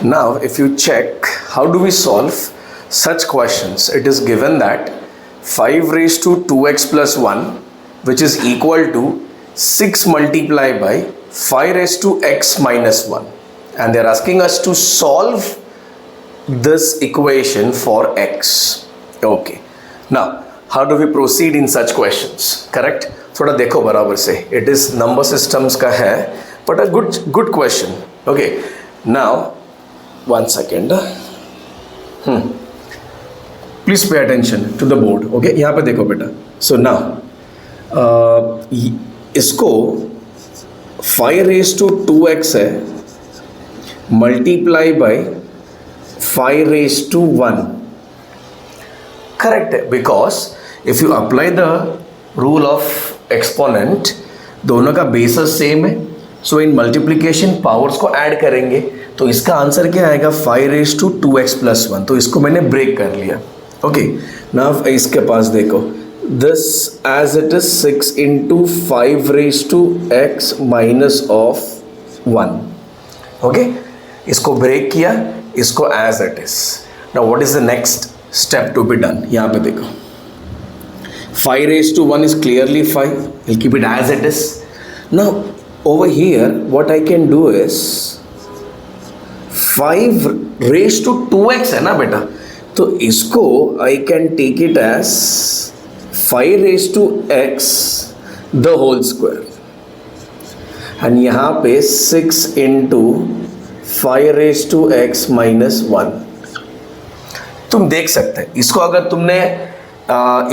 Now, if you check how do we solve such questions, it is given that 5 raised to 2x plus 1, which is equal to 6 multiplied by 5 raised to x minus 1, and they are asking us to solve this equation for x. Okay, now how do we proceed in such questions? Correct? थोड़ा देखो बराबर से, it is number systems का है, but a good question. Okay, now 1 second. Please pay attention to the board. Okay, यहाँ पे देखो बेटा. So now इसको 5 raised to 2x है multiply by 5 raised to 1. Correct, because if you apply the rule of exponent, दोनों का basis same है, सो इन multiplication powers को ऐड करेंगे तो इसका आंसर क्या आएगा 5 raised to 2x plus 1. तो इसको मैंने ब्रेक कर लिया. ओके, नाउ इसके पास देखो, this as it is 6 into 5 raised to x minus of 1. Okay, इसको ब्रेक किया, इसको as it is. Now what is the next step to be done? यहाँ पे देखो, 5 raised to 1 is clearly 5. I'll keep it as it is. Now over here what I can do is 5 raised to 2x है ना बेटा, तो इसको I can take it as 5 raised to x the whole square, and यहाँ पे 6 into 5 raised to x minus 1. तुम देख सकते हैं इसको, अगर तुमने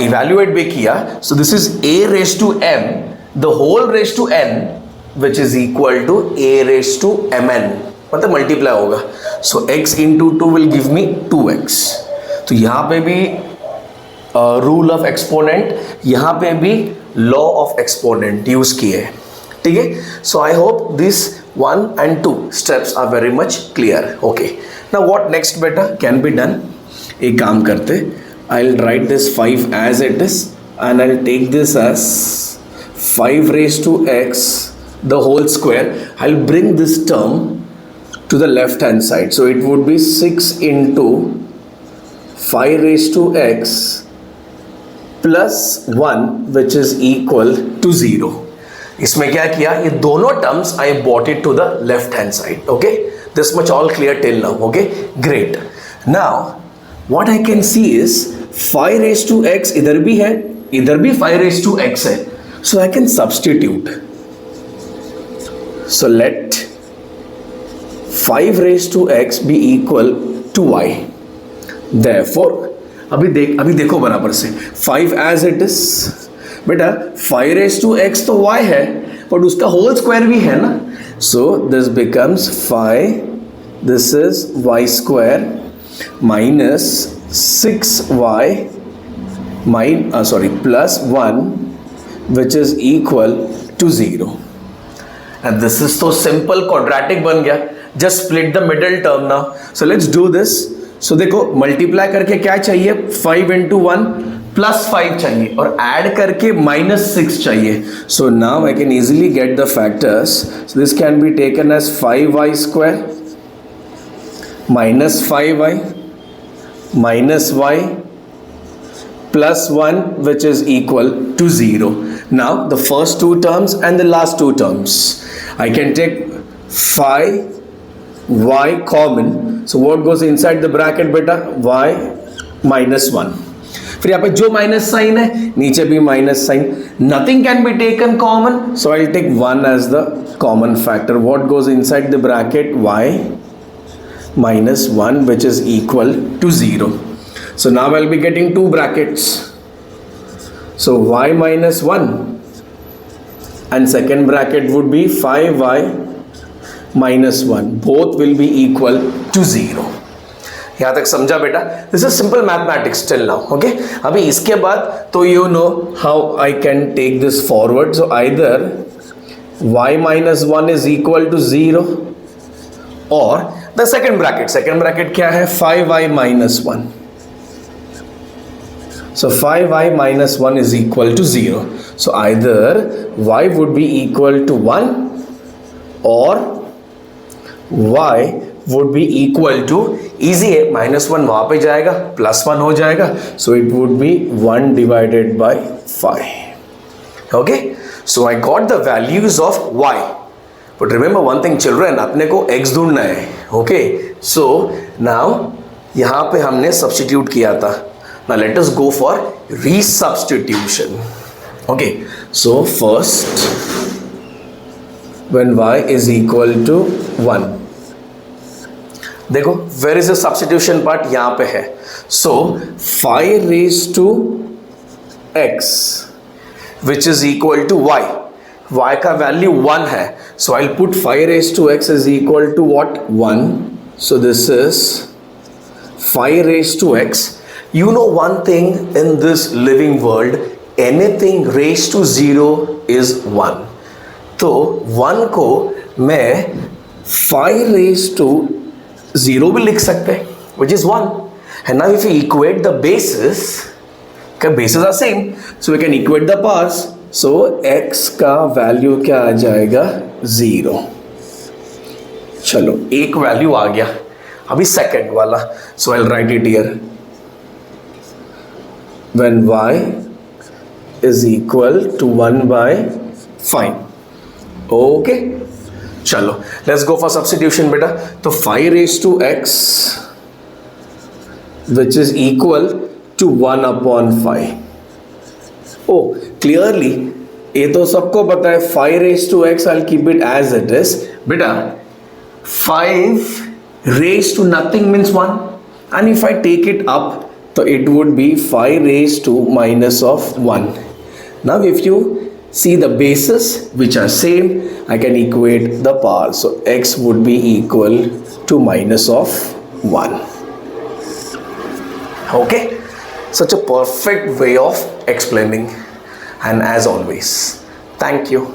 इवेल्युएट भी किया, so this is a raised to m the whole raised to n which is equal to a raised to mn, मतलब मल्टीप्लाई होगा. So x into 2 will give me 2x. तो यहाँ पे भी रूल ऑफ एक्सपोनेंट, यहाँ पे भी law of exponent use किए. ठीक है, so I hope this 1 and 2 steps are very much clear. Okay, now what next बेटा कैन बी डन? एक काम करते, I'll write this 5 as it is and I'll take this as 5 raised to x the whole square. I'll bring this term to the left hand side, so it would be 6 into 5 raised to x plus 1 which is equal to 0. इसमें क्या किया, ये दोनों terms I brought it to the left hand side. Okay, this much all clear till now. Okay, great. Now what I can see is 5 raised to x इधर भी है, इधर भी 5 raised to x है, so I can substitute. So let 5 raised to x be equal to y. Therefore अभी देखो बराबर से 5 as it is, बेटा 5 raised to x तो y है, but उसका होल स्क्वायर भी है ना, so this becomes 5, this is y square minus 6y plus 1 which is equal to 0. and this is so simple quadratic बन गया. just split the middle term now. so let's do this. so देखो multiply करके क्या चाहिए, 5 into 1 plus 5 चाहिए, और add करके minus 6 चाहिए. so now I can easily get the factors. so this can be taken as 5y square minus 5y minus y plus 1 which is equal to 0. Now the first two terms and the last two terms, I can take 5y common. So what goes inside the bracket beta? y minus 1. फिर यहाँ पे जो minus sign है नीचे भी minus sign. Nothing can be taken common, so I take 1 as the common factor. What goes inside the bracket? y minus 1 which is equal to 0. so now I'll be getting two brackets. so y minus 1 and second bracket would be 5y minus 1, both will be equal to 0. यहाँ तक समझा बेटा? This is simple mathematics till now. Okay, अभी इसके बाद तो you know how I can take this forward. So either y minus 1 is equal to 0 और the second bracket क्या है? 5y minus 1. so 5y minus 1 is equal to 0. so either y would be equal to 1 or y would be equal to, easy है, -1 वहाँ पे जाएगा, +1 हो जाएगा, so it would be 1 divided by 5. Okay, so I got the values of y. But remember one thing children, अपने को x ढूंढना है. Okay, so now यहाँ पे हमने substitute किया था. Now let us go for resubstitution. Okay, so first when y is equal to 1, देखो where is the substitution part, यहाँ पे है. So 5 raised to x which is equal to y. y का वैल्यू 1 है, so I'll put 5 raised to x is equal to what, 1. So this is 5 raised to x. You know one thing in this living world, anything raised to 0 is 1. तो 1 को मैं 5 raised to 0 भी लिख सकते हैं, which is 1. And now if we equate the bases, okay, bases are same, so we can equate the powers. So x का value क्या आ जाएगा, 0. चलो एक वैल्यू आ गया, अभी सेकंड वाला. So I'll write it here. When y is equal to 1 by 5. Okay, चलो let's go for substitution बेटा. तो 5 raised to x which is equal to 1 upon 5. Oh, clearly ये तो सबको पता है. 5 raised to x, I'll keep it as it is. बेटा 5 raised to nothing means 1, and if I take it up, so it would be 5 raised to minus of 1. Now if you see the bases which are same, I can equate the power. So x would be equal to minus of 1. Okay, such a perfect way of explaining, and as always, thank you.